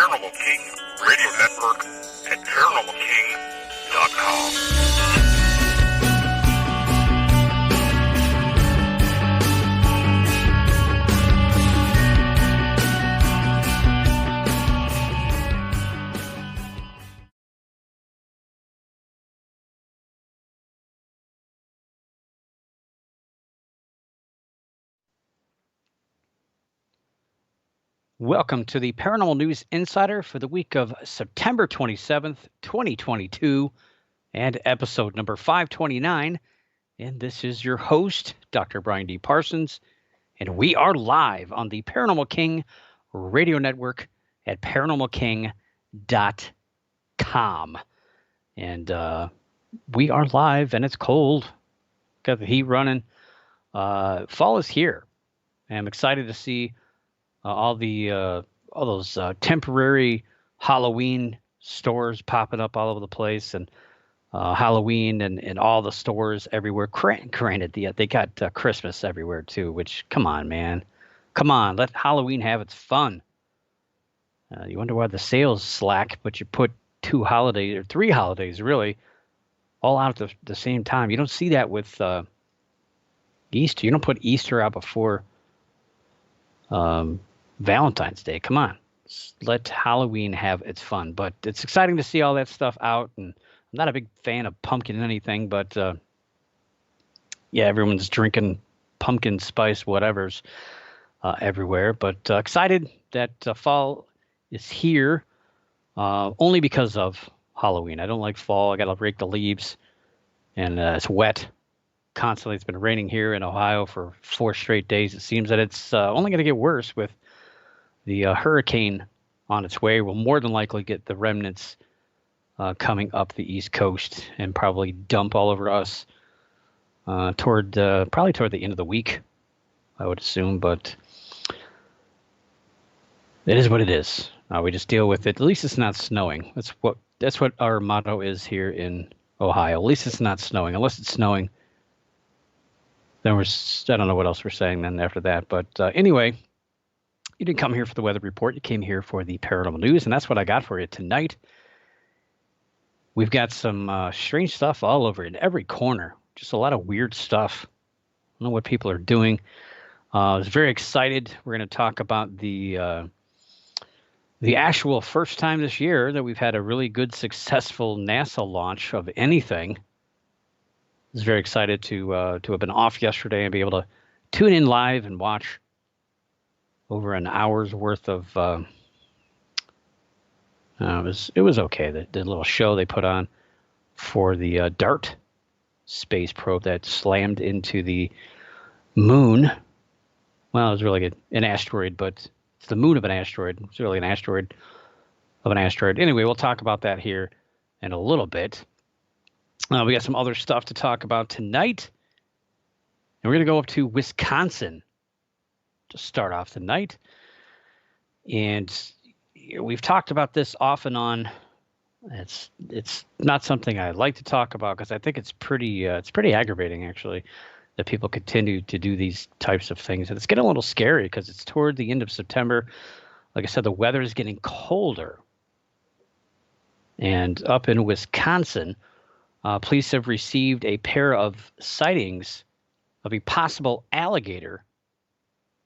Paranormal King Radio Network at ParanormalKing.com. Welcome to the Paranormal News Insider for the week of September 27th, 2022, and episode number 529. And this is your host, Dr. Brian D. Parsons, and we are live on the Paranormal King Radio Network at ParanormalKing.com. And we are live, and it's cold. Got the heat running. Fall is here. I'm excited to see all those temporary Halloween stores popping up all over the place, and Halloween and all the stores everywhere. Granted, they got Christmas everywhere too. Which, come on, man, come on, let Halloween have its fun. You wonder why the sales slack, but you put 2 holidays or 3 holidays really all out at the same time. You don't see that with Easter. You don't put Easter out before Valentine's Day. Come on. Let Halloween have its fun. But it's exciting to see all that stuff out. And I'm not a big fan of pumpkin anything, but yeah, everyone's drinking pumpkin spice whatevers everywhere. But excited that fall is here only because of Halloween. I don't like fall. I got to rake the leaves, and it's wet constantly. It's been raining here in Ohio for 4 straight days. It seems that it's only going to get worse with the hurricane on its way. Will more than likely get the remnants coming up the East Coast and probably dump all over us probably toward the end of the week, I would assume. But it is what it is. We just deal with it. At least it's not snowing. That's what our motto is here in Ohio. At least it's not snowing. Unless it's snowing, then I don't know what else we're saying then after that. But anyway, you didn't come here for the weather report. You came here for the paranormal news, and that's what I got for you tonight. We've got some strange stuff all over in every corner. Just a lot of weird stuff. I don't know what people are doing. I was very excited. We're going to talk about the actual first time this year that we've had a really good, successful NASA launch of anything. I was very excited to have been off yesterday and be able to tune in live and watch over an hour's worth of it was okay. The little show they put on for the DART space probe that slammed into the moon. Well, it was really an asteroid, but it's the moon of an asteroid. It's really an asteroid of an asteroid. Anyway, we'll talk about that here in a little bit. We got some other stuff to talk about tonight. And we're going to go up to Wisconsin to start off the night. And we've talked about this off and on. It's not something I like to talk about because I think it's pretty aggravating, actually, that people continue to do these types of things. And it's getting a little scary because it's toward the end of September. Like I said, the weather is getting colder. And up in Wisconsin, police have received a pair of sightings of a possible alligator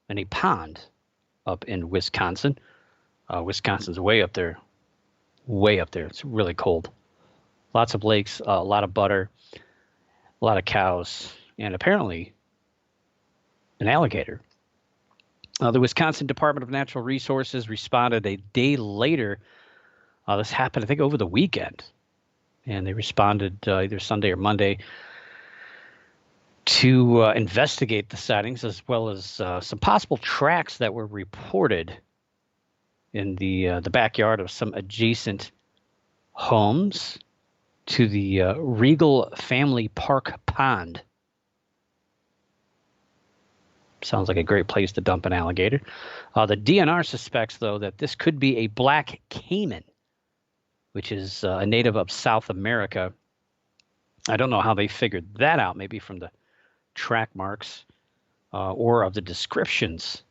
in a pond up in Wisconsin. Wisconsin's way up there. It's really cold. Lots of lakes, a lot of butter, a lot of cows, and apparently an alligator. The Wisconsin Department of Natural Resources responded a day later. This happened, I think, over the weekend. And they responded either Sunday or Monday to investigate the sightings, as well as some possible tracks that were reported in the backyard of some adjacent homes to the Regal Family Park Pond. Sounds like a great place to dump an alligator. The DNR suspects, though, that this could be a black caiman, which is a native of South America. I don't know how they figured that out, maybe from the track marks or of the descriptions.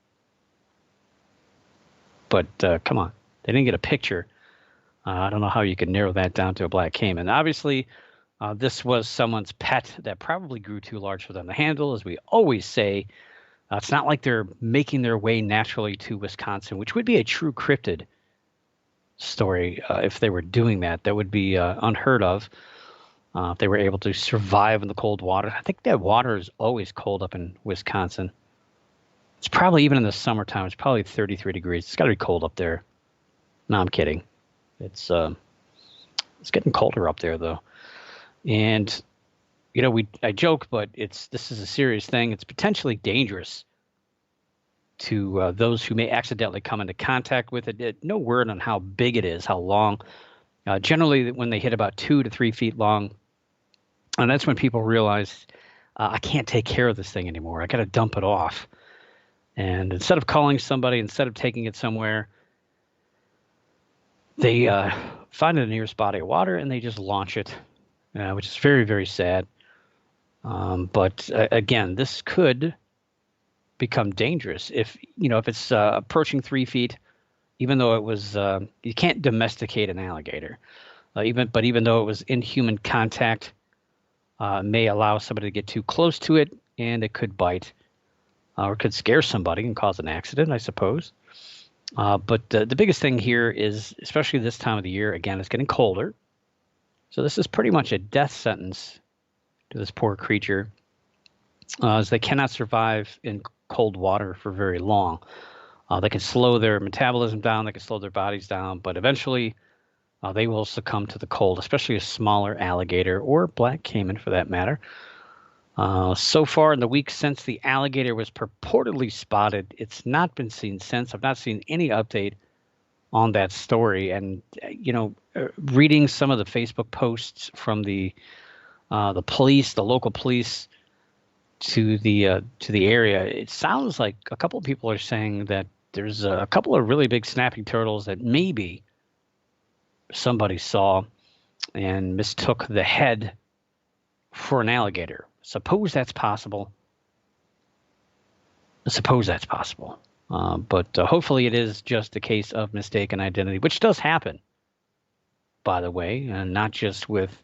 But come on, They didn't get a picture. I don't know how you could narrow that down to a black caiman. Obviously, this was someone's pet that probably grew too large for them to handle. As we always say, it's not like they're making their way naturally to Wisconsin, which would be a true cryptid story if they were doing that. That would be unheard of if they were able to survive in the cold water. I think that water is always cold up in Wisconsin. It's probably even in the summertime. It's probably 33 degrees. It's got to be cold up there. No, I'm kidding. It's getting colder up there though, and I joke, but this is a serious thing. It's potentially dangerous to those who may accidentally come into contact with it. No word on how big it is, how long. Generally, when they hit about 2 to 3 feet long, and that's when people realize I can't take care of this thing anymore. I got to dump it off. And instead of calling somebody, instead of taking it somewhere, they find the nearest body of water and they just launch it, which is very, very sad. But again, this could become dangerous if it's approaching 3 feet. Even though it was, you can't domesticate an alligator. Even though it was in human contact, may allow somebody to get too close to it, and it could bite, or could scare somebody and cause an accident, I suppose. But the biggest thing here is, especially this time of the year, again, it's getting colder. So this is pretty much a death sentence to this poor creature, as they cannot survive in cold water for very long. They can slow their metabolism down, they can slow their bodies down, but eventually they will succumb to the cold, especially a smaller alligator or black caiman for that matter. So far in the week since the alligator was purportedly spotted, it's not been seen since. I've not seen any update on that story. And, reading some of the Facebook posts from the police, the local police to the area, it sounds like a couple of people are saying that there's a couple of really big snapping turtles that maybe somebody saw and mistook the head for an alligator. Suppose that's possible. But hopefully it is just a case of mistaken identity, which does happen, by the way, and not just with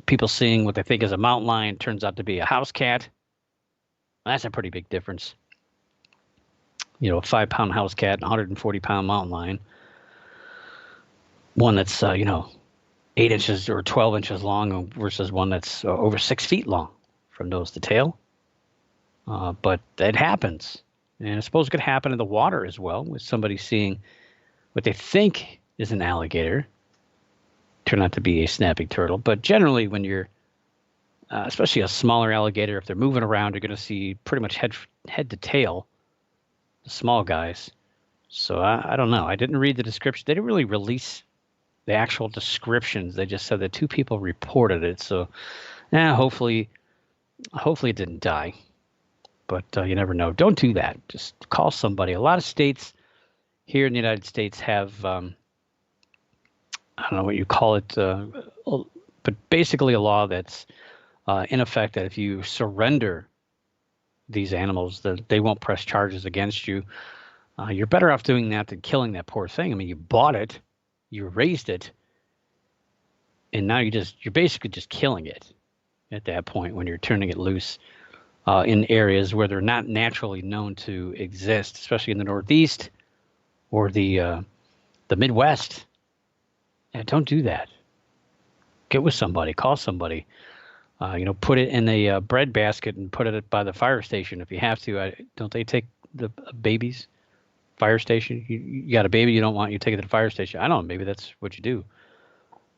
people seeing what they think is a mountain lion turns out to be a house cat. That's a pretty big difference. A 5-pound house cat and a 140-pound mountain lion. One that's 8 inches or 12 inches long versus one that's over 6 feet long from nose to tail. But it happens. And I suppose it could happen in the water as well, with somebody seeing what they think is an alligator turn out to be a snapping turtle. But generally, when you're, especially a smaller alligator, if they're moving around, you're going to see pretty much head to tail, the small guys. So I don't know. I didn't read the description. They didn't really release the actual descriptions. They just said that 2 people reported it. So, hopefully it didn't die. But you never know. Don't do that. Just call somebody. A lot of states here in the United States have, I don't know what you call it, but basically a law that's in effect that if you surrender these animals, that they won't press charges against you. You're better off doing that than killing that poor thing. I mean, you bought it, you raised it, and now you're basically just killing it at that point when you're turning it loose in areas where they're not naturally known to exist, especially in the Northeast or the Midwest. Yeah, don't do that. Get with somebody, call somebody. Put it in a bread basket and put it by the fire station if you have to. Don't they take the babies? Fire station. You got a baby you don't want, you take it to the fire station. I don't know. Maybe that's what you do.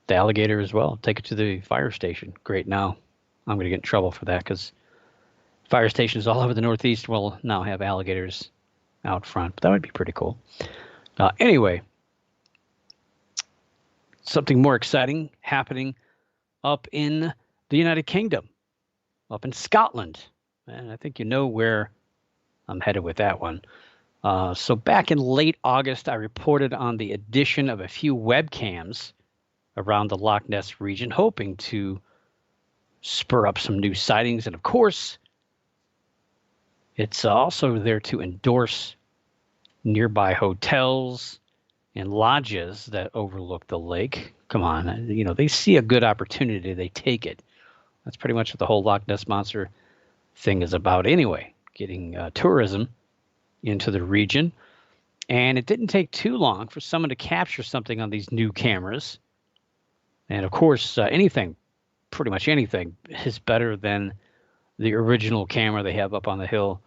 The alligator as well. Take it to the fire station. Great. Now I'm going to get in trouble for that because fire stations all over the Northeast will now have alligators out front. But that would be pretty cool. Anyway, something more exciting happening up in the United Kingdom, up in Scotland. And I think you know where I'm headed with that one. So back in late August, I reported on the addition of a few webcams around the Loch Ness region, hoping to spur up some new sightings. And of course, it's also there to endorse nearby hotels and lodges that overlook the lake. Come on, they see a good opportunity, they take it. That's pretty much what the whole Loch Ness Monster thing is about anyway, getting tourism into the region. And it didn't take too long for someone to capture something on these new cameras. And of course, pretty much anything, is better than the original camera they have up on the hill,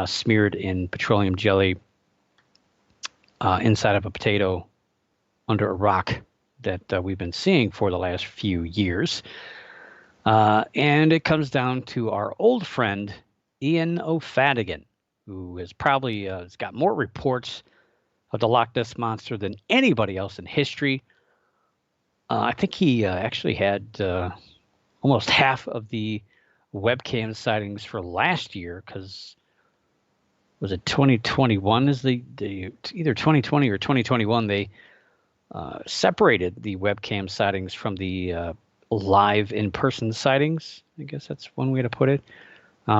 smeared in petroleum jelly inside of a potato under a rock that we've been seeing for the last few years. And it comes down to our old friend, Ian O'Fadigan, who has probably has got more reports of the Loch Ness Monster than anybody else in history. I think he actually had almost half of the webcam sightings for last year, because was it 2021 is the either 2020 or 2021 they separated the webcam sightings from the live in-person sightings. I guess that's one way to put it.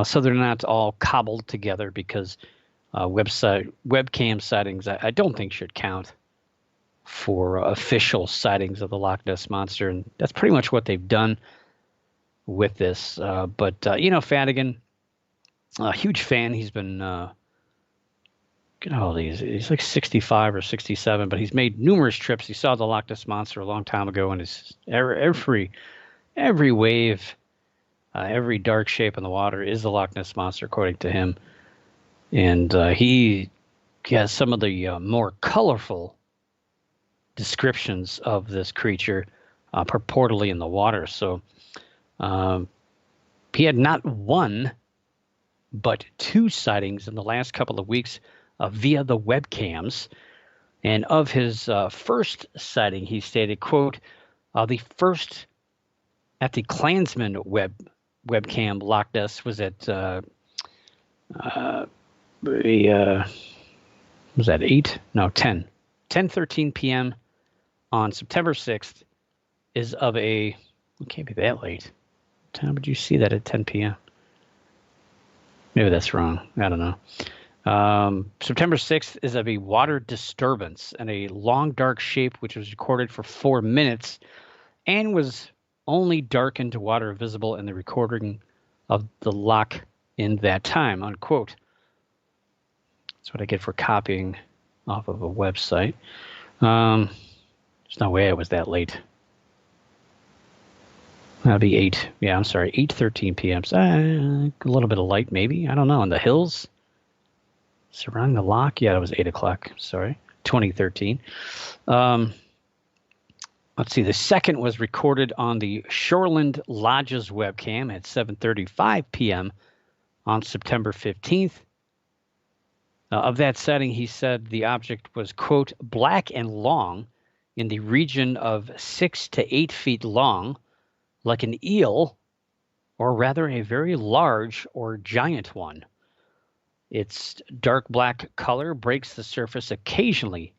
So they're not all cobbled together, because webcam sightings I don't think should count for official sightings of the Loch Ness Monster, and that's pretty much what they've done with this. But Fadigan, a huge fan. He's been he's like 65 or 67, but he's made numerous trips. He saw the Loch Ness Monster a long time ago, and his every wave, every dark shape in the water is the Loch Ness Monster, according to him. And he has some of the more colorful descriptions of this creature purportedly in the water. So he had not one, but two sightings in the last couple of weeks via the webcams. And of his first sighting, he stated, quote, the first at the Klansman webcam Loch Ness was at was that 10:13 p.m. on September 6th is of it can't be that late. What time would you see that at 10 p.m.? Maybe that's wrong. I don't know. September 6th is of a water disturbance and a long dark shape, which was recorded for 4 minutes and was only darkened to water visible in the recording of the loch in that time, unquote. That's what I get for copying off of a website. There's no way it was that late. That'd be 8:13 p.m. So, a little bit of light, maybe. I don't know. In the hills surrounding the loch. Yeah, it was 8 o'clock. Sorry, 2013. Let's see. The second was recorded on the Shoreland Lodge's webcam at 7:35 p.m. on September 15th. Of that setting, he said the object was, quote, black and long in the region of 6 to 8 feet long, like an eel, or rather a very large or giant one. Its dark black color breaks the surface occasionally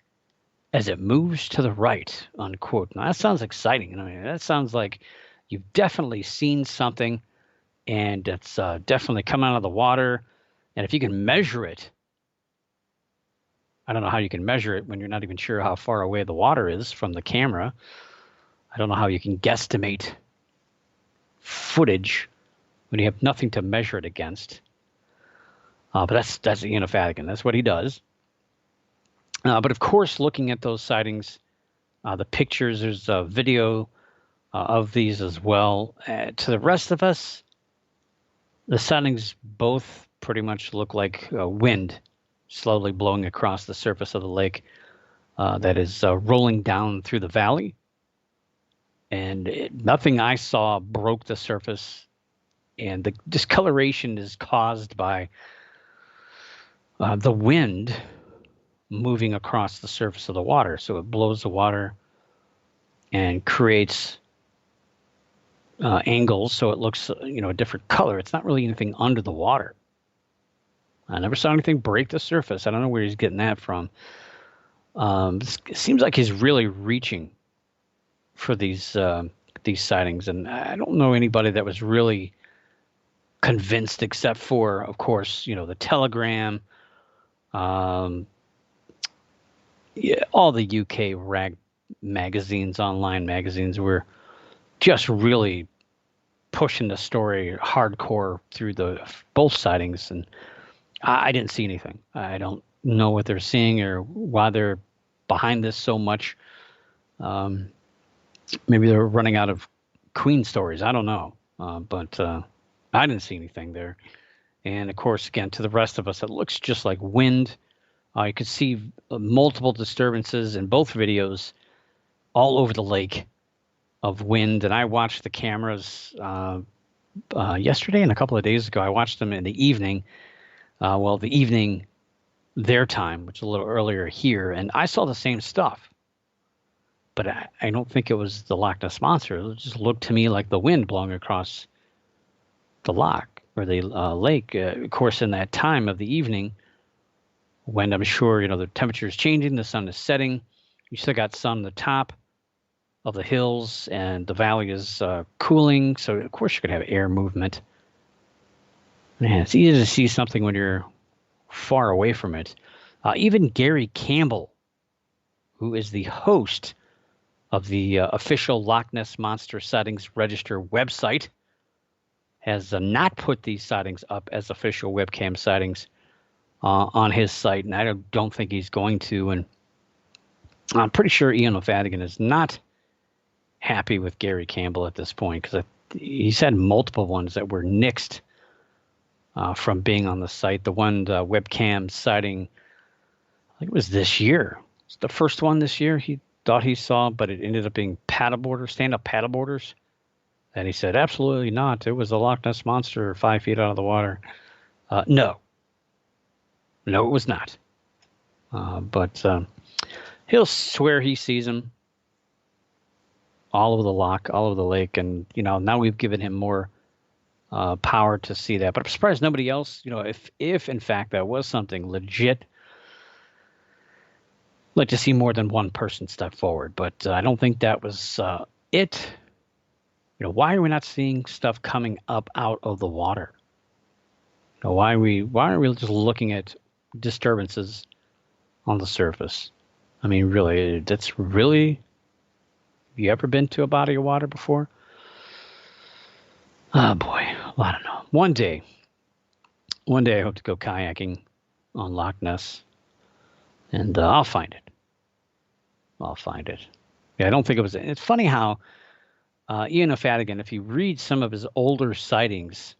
as it moves to the right, unquote. Now, that sounds exciting. I mean, that sounds like you've definitely seen something, and it's definitely come out of the water. And if you can measure it, I don't know how you can measure it when you're not even sure how far away the water is from the camera. I don't know how you can guesstimate footage when you have nothing to measure it against. But that's Ian O'Fadigan. That's what he does. But of course, looking at those sightings, the pictures, there's a video of these as well. To the rest of us, the sightings both pretty much look like wind slowly blowing across the surface of the lake that is rolling down through the valley. And nothing I saw broke the surface. And the discoloration is caused by the wind moving across the surface of the water. So it blows the water and creates angles so it looks a different color. It's not really anything under the water. I never saw anything break the surface. I don't know where he's getting that from. It seems like he's really reaching for these sightings, and I don't know anybody that was really convinced, except for, of course, the Telegram, yeah, all the UK rag magazines, online magazines, were just really pushing the story hardcore through the both sightings, and I didn't see anything. I don't know what they're seeing or why they're behind this so much. Um, Maybe they're running out of Queen stories. I don't know, but I didn't see anything there. And of course, again, to the rest of us, it looks just like wind. You could see multiple disturbances in both videos all over the lake of wind. And I watched the cameras yesterday and a couple of days ago. I watched them in the evening. Well, the evening their time, which is a little earlier here, and I saw the same stuff. But I don't think it was the Loch Ness Monster. It just looked to me like the wind blowing across the loch or the lake. Of course, in that time of the evening, when I'm sure the temperature is changing, the sun is setting, you still got sun on the top of the hills, and the valley is cooling. So of course you're gonna have air movement. Man, it's easy to see something when you're far away from it. Even Gary Campbell, who is the host of the official Loch Ness Monster Sightings Register website, has not put these sightings up as official webcam sightings on his site, and I don't think he's going to. And I'm pretty sure Ian O'Fadigan is not happy with Gary Campbell at this point, because he's had multiple ones that were nixed from being on the site. The one webcam sighting, I think it was this year. It's the first one this year he thought he saw, but it ended up being paddleboarders, stand-up paddleboarders. And he said, absolutely not. It was the Loch Ness Monster 5 feet out of the water. No, it was not. But he'll swear he sees them all over the loch, all over the lake. And, now we've given him more power to see that. But I'm surprised nobody else, if in fact that was something legit, I'd like to see more than one person step forward. But I don't think that was it. Why are we not seeing stuff coming up out of the water? Why aren't we just looking at disturbances on the surface? I mean, really, that's really. Have you ever been to a body of water before? Oh boy, well, I don't know. One day I hope to go kayaking on Loch Ness, and I'll find it. Yeah, I don't think it was. It's funny how Ian O'Fadigan, if you read some of his older sightings,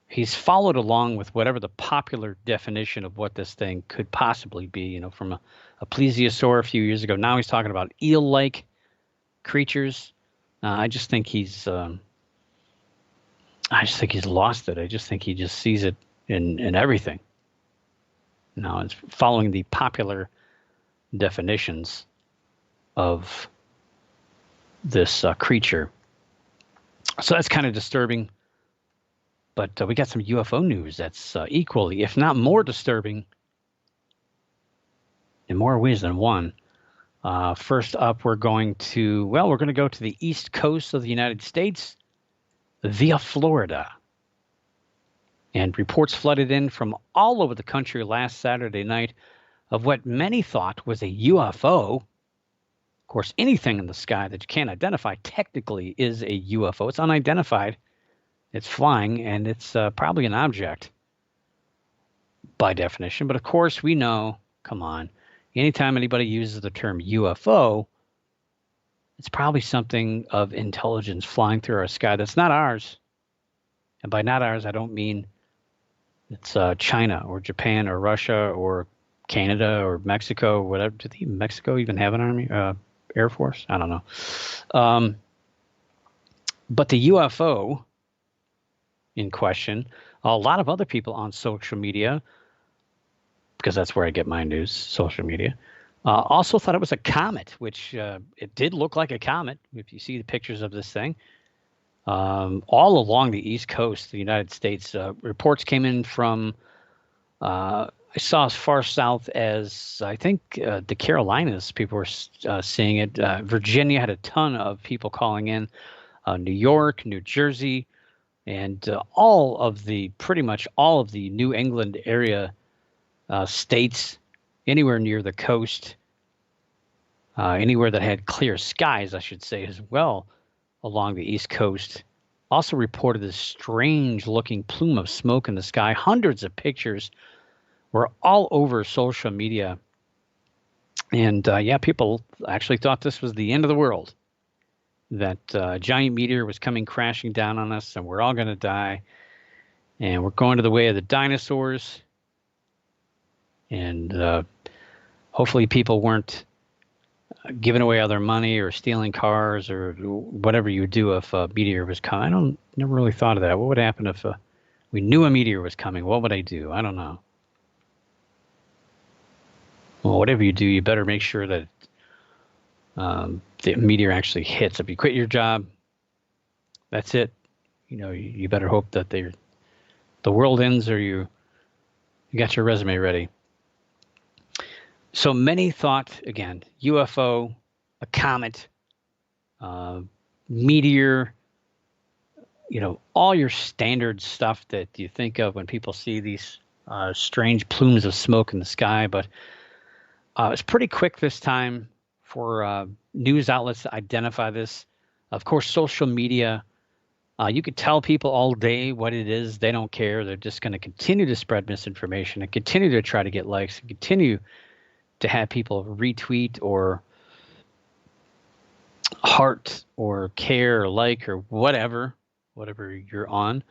he's followed along with whatever the popular definition of what this thing could possibly be. From a plesiosaur a few years ago. Now he's talking about eel-like creatures. I just think he's lost it. I just think he just sees it in everything. Now it's following the popular definitions of this creature. So that's kind of disturbing. But we got some UFO news that's equally, if not more disturbing, in more ways than one. First up, we're going to go to the east coast of the United States via Florida. And reports flooded in from all over the country last Saturday night of what many thought was a UFO. Of course, anything in the sky that you can't identify technically is a UFO. It's unidentified. It's flying, and it's probably an object by definition. But of course, we know, come on, anytime anybody uses the term UFO, it's probably something of intelligence flying through our sky that's not ours. And by not ours, I don't mean it's China or Japan or Russia or Canada or Mexico, or whatever. Do Mexico even have an army, air force? I don't know. But the UFO in question, a lot of other people on social media, because that's where I get my news, social media, also thought it was a comet, which it did look like a comet. If you see the pictures of this thing, all along the East Coast of the United States, reports came in from, I saw as far south as, I think, the Carolinas. People were seeing it. Virginia had a ton of people calling in. New York, New Jersey, and pretty much all of the New England area states anywhere near the coast, anywhere that had clear skies, I should say, as well, along the East Coast, also reported this strange-looking plume of smoke in the sky. Hundreds of pictures were all over social media. And yeah, people actually thought this was the end of the world, that a giant meteor was coming crashing down on us and we're all going to die. And we're going to the way of the dinosaurs. And hopefully people weren't giving away all their money or stealing cars or whatever you would do if a meteor was coming. Never really thought of that. What would happen if we knew a meteor was coming? What would I do? I don't know. Well, whatever you do, you better make sure that the meteor actually hits. If you quit your job, that's it. You better hope that the world ends, or you got your resume ready. So many thought, again, UFO, a comet, meteor, all your standard stuff that you think of when people see these strange plumes of smoke in the sky. But it's pretty quick this time for news outlets to identify this. Of course, social media, you could tell people all day what it is. They don't care. They're just going to continue to spread misinformation and continue to try to get likes and continue to have people retweet or heart or care or like or whatever you're on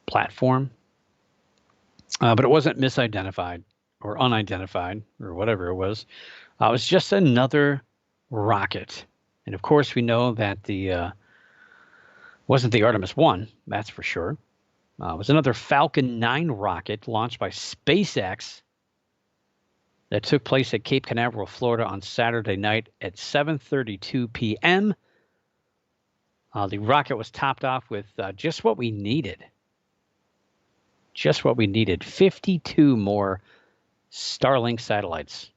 platform. But it wasn't misidentified or unidentified or whatever it was. It was just another rocket. And of course, we know that wasn't the Artemis 1, that's for sure. It was another Falcon 9 rocket launched by SpaceX that took place at Cape Canaveral, Florida on Saturday night at 7:32 p.m. The rocket was topped off with just what we needed. Just what we needed. 52 more Starlink satellites.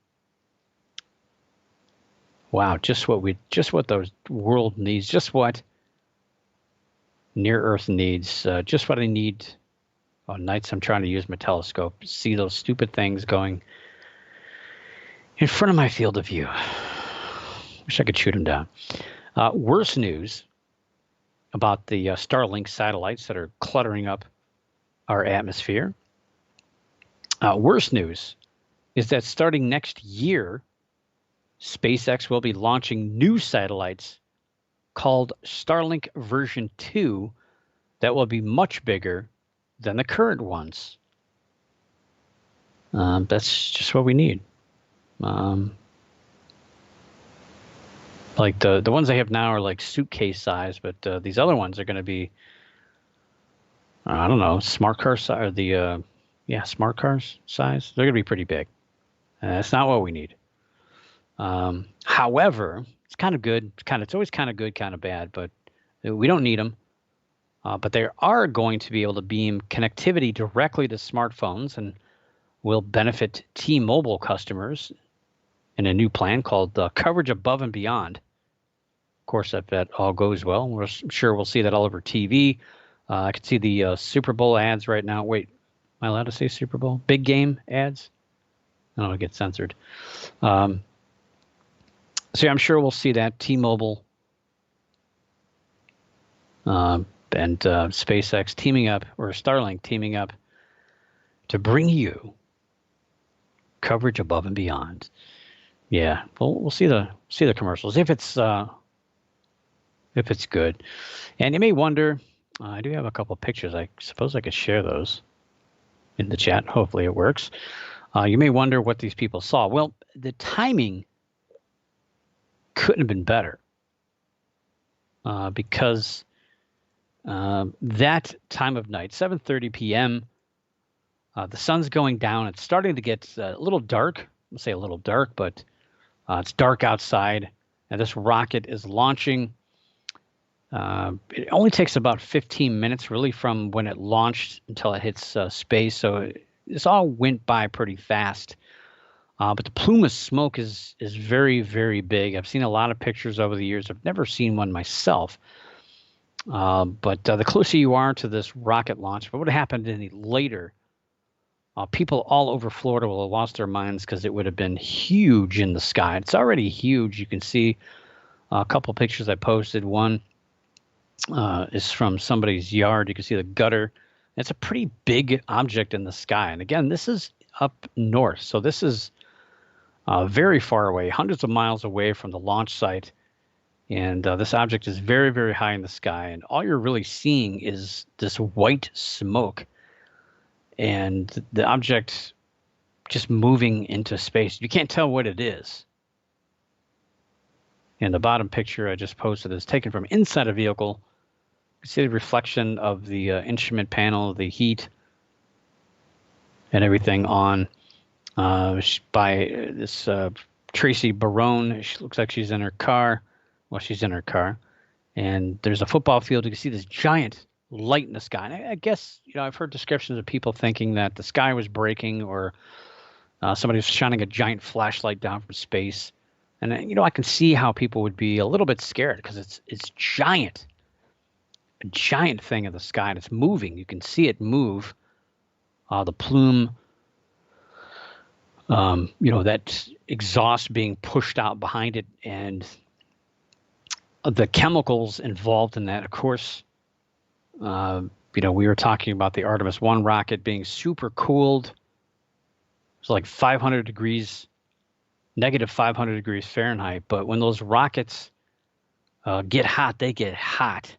Wow, just what the world needs, just what near Earth needs, just what I need on nights I'm trying to use my telescope, see those stupid things going in front of my field of view. Wish I could shoot them down. Worse news about the Starlink satellites that are cluttering up our atmosphere. Worse news is that starting next year, SpaceX will be launching new satellites called Starlink version 2 that will be much bigger than the current ones. That's just what we need. Like the ones they have now are like suitcase size, but these other ones are going to be, I don't know, smart car size, or smart cars size. They're going to be pretty big. That's not what we need. However, it's kind of good. It's always kind of good, kind of bad, but we don't need them. But they are going to be able to beam connectivity directly to smartphones and will benefit T-Mobile customers in a new plan called Coverage Above and Beyond. Of course, if that all goes well, I'm sure we'll see that all over TV. I can see the Super Bowl ads right now. Wait, am I allowed to say Super Bowl? Big game ads? I don't want to get censored. So yeah, I'm sure we'll see that. T-Mobile and SpaceX teaming up, or Starlink teaming up to bring you coverage above and beyond. Yeah, we'll see the commercials if it's good. And you may wonder, I do have a couple of pictures. I suppose I could share those in the chat. Hopefully it works. You may wonder what these people saw. Well, the timing couldn't have been better because that time of night, 7:30 p.m., the sun's going down. It's starting to get a little dark. I'll say a little dark, but it's dark outside. And this rocket is launching. It only takes about 15 minutes, really, from when it launched until it hits space. So this all went by pretty fast. But the plume of smoke is very, very big. I've seen a lot of pictures over the years. I've never seen one myself. But the closer you are to this rocket launch, what would have happened any later, People all over Florida will have lost their minds because it would have been huge in the sky. It's already huge. You can see a couple pictures I posted. One is from somebody's yard. You can see the gutter. It's a pretty big object in the sky. And again, this is up north. So this is very far away, hundreds of miles away from the launch site. And this object is very, very high in the sky. And all you're really seeing is this white smoke and the object just moving into space. You can't tell what it is. And the bottom picture I just posted is taken from inside a vehicle. You see the reflection of the instrument panel, the heat, and everything on by this Tracy Barone. She looks like she's in her car. Well, she's in her car. And there's a football field. You can see this giant light in the sky. And I guess, I've heard descriptions of people thinking that the sky was breaking or somebody was shining a giant flashlight down from space. And, I can see how people would be a little bit scared because it's giant. A giant thing in the sky, and it's moving. You can see it move. The plume, that exhaust being pushed out behind it, and the chemicals involved in that. Of course, we were talking about the Artemis 1 rocket being super cooled. It's like 500 degrees, negative 500 degrees Fahrenheit. But when those rockets get hot, they get hot.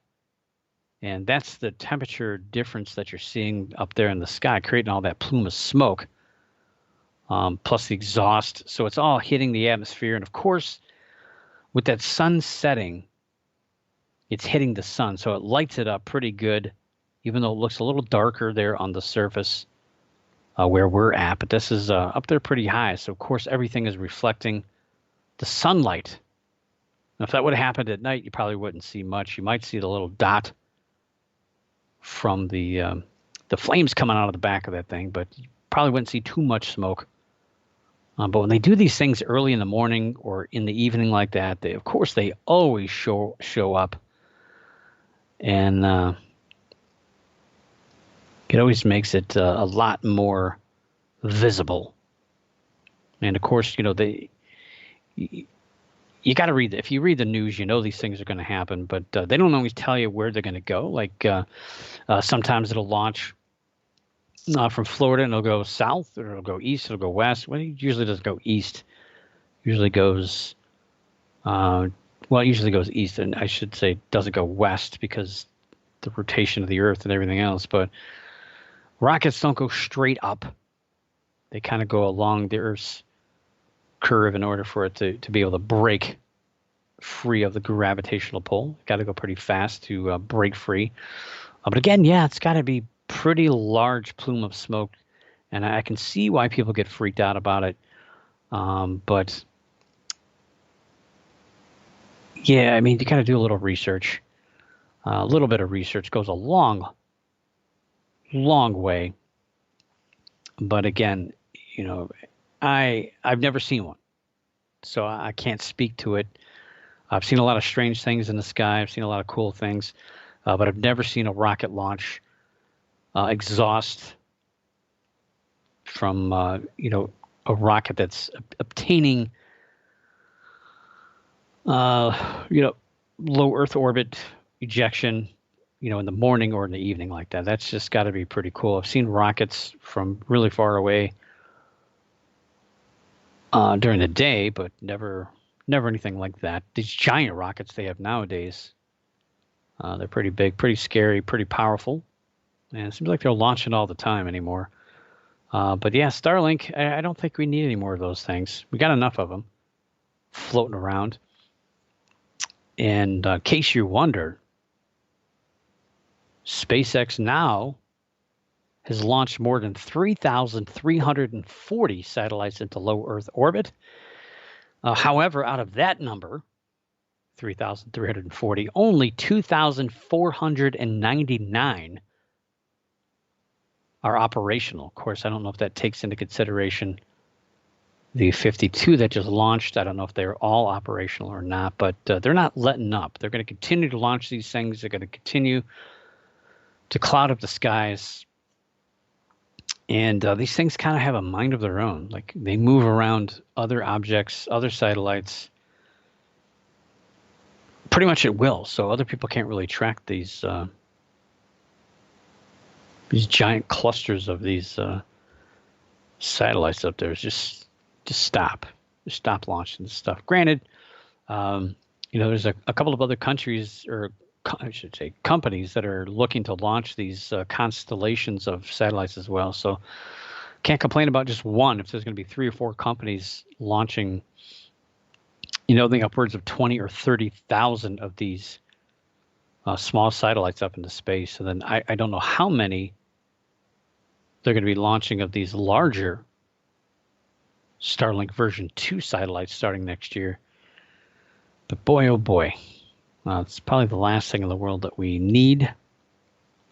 And that's the temperature difference that you're seeing up there in the sky, creating all that plume of smoke, plus the exhaust. So it's all hitting the atmosphere. And of course, with that sun setting, it's hitting the sun. So it lights it up pretty good, even though it looks a little darker there on the surface where we're at. But this is up there pretty high. So, of course, everything is reflecting the sunlight. Now, if that would have happened at night, you probably wouldn't see much. You might see the little dot from the flames coming out of the back of that thing, but you probably wouldn't see too much smoke. But when they do these things early in the morning or in the evening like that, they always show up, and it always makes it a lot more visible. And of course, you got to read it. If you read the news, these things are going to happen, but they don't always tell you where they're going to go. Like sometimes it'll launch from Florida and it'll go south, or it'll go east, it'll go west. Well, it usually doesn't go east. Usually goes, it usually goes east, and I should say doesn't go west because the rotation of the Earth and everything else. But rockets don't go straight up. They kind of go along the Earth's curve in order for it to be able to break free of the gravitational pull. Got to go pretty fast to break free. But again, it's got to be pretty large plume of smoke, and I can see why people get freaked out about it. But you got to do a little research. A little bit of research goes a long way. But again, I've never seen one, so I can't speak to it. I've seen a lot of strange things in the sky. I've seen a lot of cool things, but I've never seen a rocket launch exhaust from a rocket that's obtaining low Earth orbit ejection, in the morning or in the evening like that. That's just got to be pretty cool. I've seen rockets from really far away during the day, but never anything like that. These giant rockets they have nowadays, they're pretty big, pretty scary, pretty powerful, and it seems like they're launching all the time anymore. But yeah, Starlink, I don't think we need any more of those things. We got enough of them floating around. And in case you wonder, SpaceX now has launched more than 3,340 satellites into low Earth orbit. However, out of that number, 3,340, only 2,499 are operational. Of course, I don't know if that takes into consideration the 52 that just launched. I don't know if they're all operational or not, but they're not letting up. They're going to continue to launch these things. They're going to continue to cloud up the skies. And these things kind of have a mind of their own. Like they move around other objects, other satellites, pretty much at will. So other people can't really track these giant clusters of these satellites up there. It's just stop launching this stuff. Granted, there's a couple of other countries, or I should say companies, that are looking to launch these constellations of satellites as well. So can't complain about just one if there's going to be 3 or 4 companies launching, the upwards of 20 or 30,000 of these small satellites up into space. So then I don't know how many they're going to be launching of these larger Starlink version 2 satellites starting next year. But boy, oh boy, it's probably the last thing in the world that we need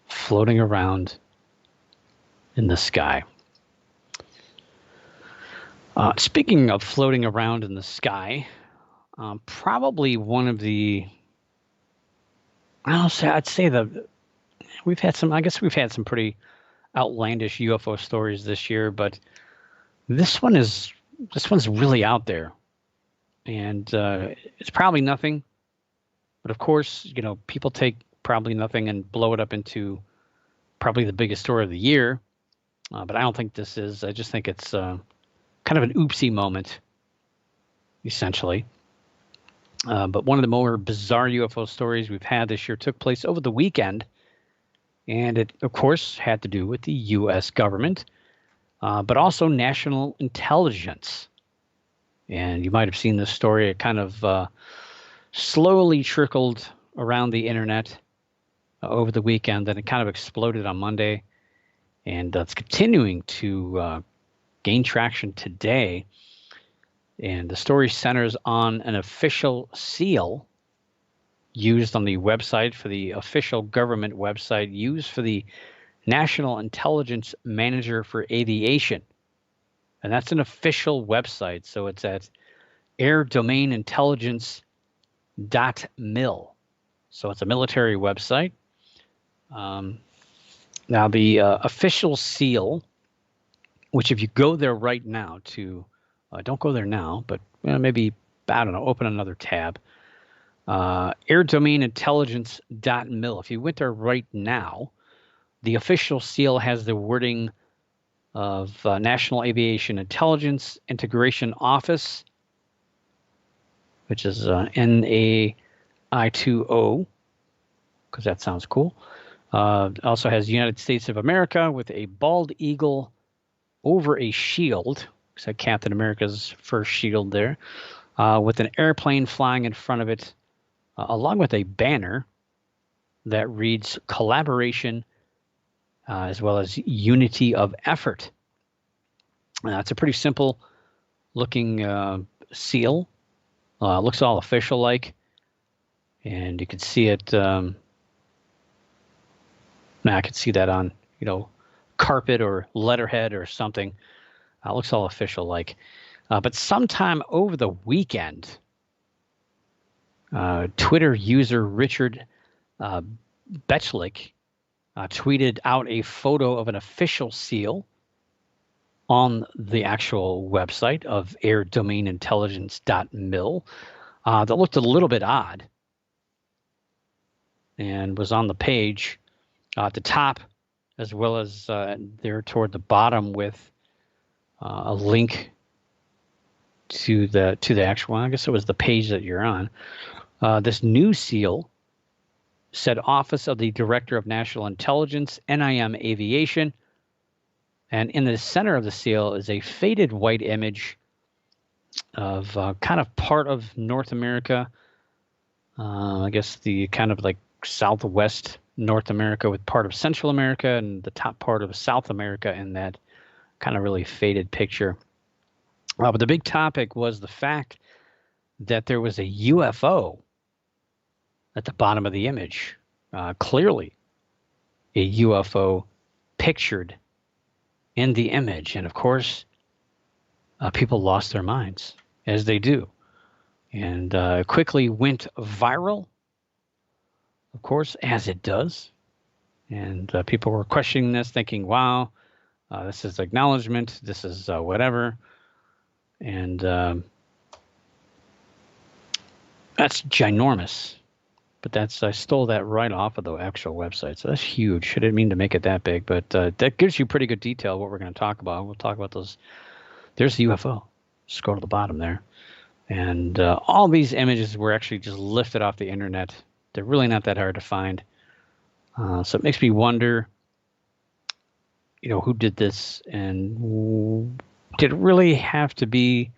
floating around in the sky. Speaking of floating around in the sky, probably one of I'd say we've had some pretty outlandish UFO stories this year, but this one's really out there, and it's probably nothing. But of course, people take probably nothing and blow it up into probably the biggest story of the year. But I don't think this is. I just think it's kind of an oopsie moment, essentially. But one of the more bizarre UFO stories we've had this year took place over the weekend. And it, of course, had to do with the U.S. government, but also national intelligence. And you might have seen this story. It kind of slowly trickled around the internet over the weekend. Then it kind of exploded on Monday. And it's continuing to gain traction today. And the story centers on an official seal used on the website for the official government website used for the National Intelligence Manager for Aviation. And that's an official website. So it's at airdomainintelligence.mil. So it's a military website. Now, the official seal, which if you go there right now don't go there now, but maybe, I don't know, open another tab. airdomainintelligence.mil. If you went there right now, the official seal has the wording of National Aviation Intelligence Integration Office, which is NAI20, because that sounds cool. Also has United States of America with a bald eagle over a shield. Looks like Captain America's first shield there, with an airplane flying in front of it, along with a banner that reads collaboration as well as unity of effort. It's a pretty simple looking seal. Looks all official like, and you can see it. Now I could see that on carpet or letterhead or something. Looks all official like. But sometime over the weekend, Twitter user Richard Betchlick tweeted out a photo of an official seal on the actual website of airdomainintelligence.mil that looked a little bit odd and was on the page at the top as well as there toward the bottom with a link to the actual one. I guess it was the page that you're on. This new seal said Office of the Director of National Intelligence, NIM Aviation. And in the center of the seal is a faded white image of kind of part of North America. I guess the kind of like southwest North America with part of Central America and the top part of South America in that kind of really faded picture. But the big topic was the fact that there was a UFO at the bottom of the image. Clearly a UFO pictured in the image. And of course, people lost their minds, as they do. And quickly went viral, of course, as it does. And people were questioning this, thinking, wow, This is acknowledgement. This is whatever. And that's ginormous. But I stole that right off of the actual website. So that's huge. I didn't mean to make it that big, but that gives you pretty good detail what we're going to talk about. We'll talk about those. There's the UFO. Scroll to the bottom there. And all these images were actually just lifted off the internet. They're really not that hard to find. So it makes me wonder, who did this, and did it really have to be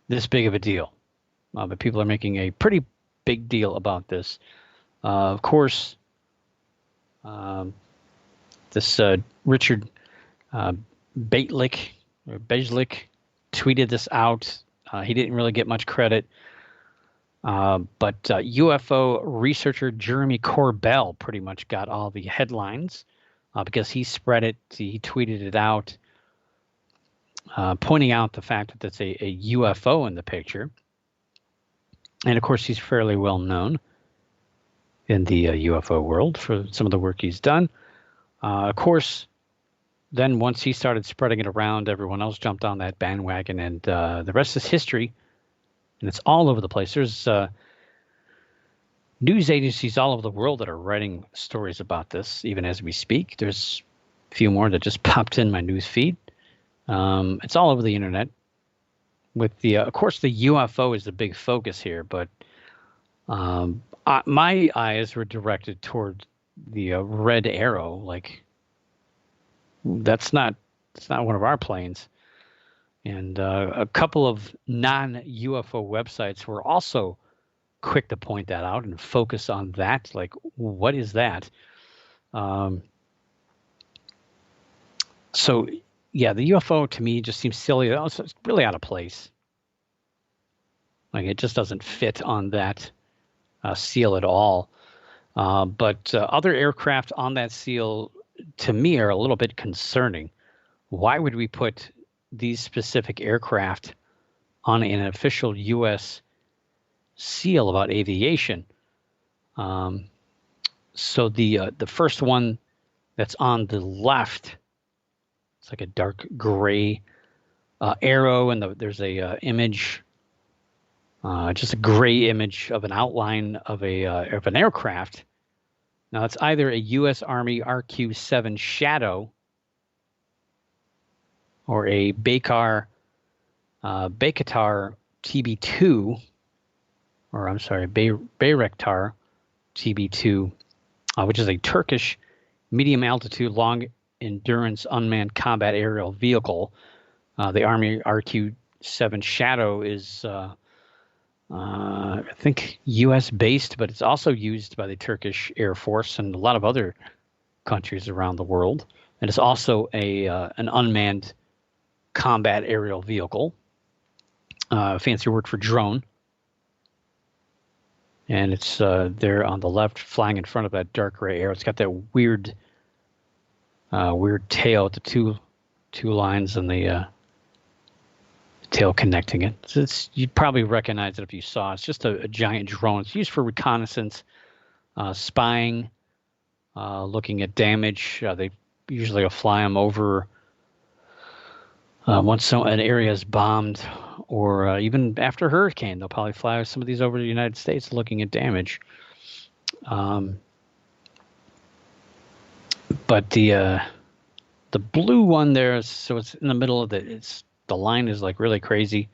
this big of a deal? But people are making a pretty big deal about this. Of course, this Richard Bejlik tweeted this out. He didn't really get much credit. But UFO researcher Jeremy Corbell pretty much got all the headlines because he spread it. He tweeted it out, pointing out the fact that it's a UFO in the picture. And of course, he's fairly well known in the UFO world for some of the work he's done. Of course, then once he started spreading it around, everyone else jumped on that bandwagon, and the rest is history. And it's all over the place. There's news agencies all over the world that are writing stories about this, even as we speak. There's a few more that just popped in my news feed. It's all over the internet. With the, of course, the UFO is the big focus here, but my eyes were directed toward the red arrow. Like, that's not one of our planes. And a couple of non-UFO websites were also quick to point that out and focus on that. Like, what is that? So, yeah, the UFO to me just seems silly. It's really out of place. Like, it just doesn't fit on that seal at all. But other aircraft on that seal, to me, are a little bit concerning. Why would we put these specific aircraft on an official U.S. seal about aviation? So the first one that's on the left, it's like a dark gray arrow, and there's a image, just a gray image of an outline of an aircraft. Now it's either a U.S. Army RQ-7 Shadow or a Bayraktar TB2, or I'm sorry, Bayraktar TB2, which is a Turkish medium altitude, long endurance unmanned combat aerial vehicle. The Army RQ-7 Shadow is, I think, U.S. based, but it's also used by the Turkish Air Force and a lot of other countries around the world. And it's also an unmanned combat aerial vehicle, fancy word for drone. And it's there on the left, flying in front of that dark gray arrow. It's got that weird tail with the two lines and the tail connecting it. So you'd probably recognize it if you saw it. It's just a giant drone. It's used for reconnaissance, spying, looking at damage. They usually will fly them over once an area is bombed, or even after a hurricane. They'll probably fly some of these over the United States looking at damage. But the blue one there, so it's in the middle of the line is like really crazy.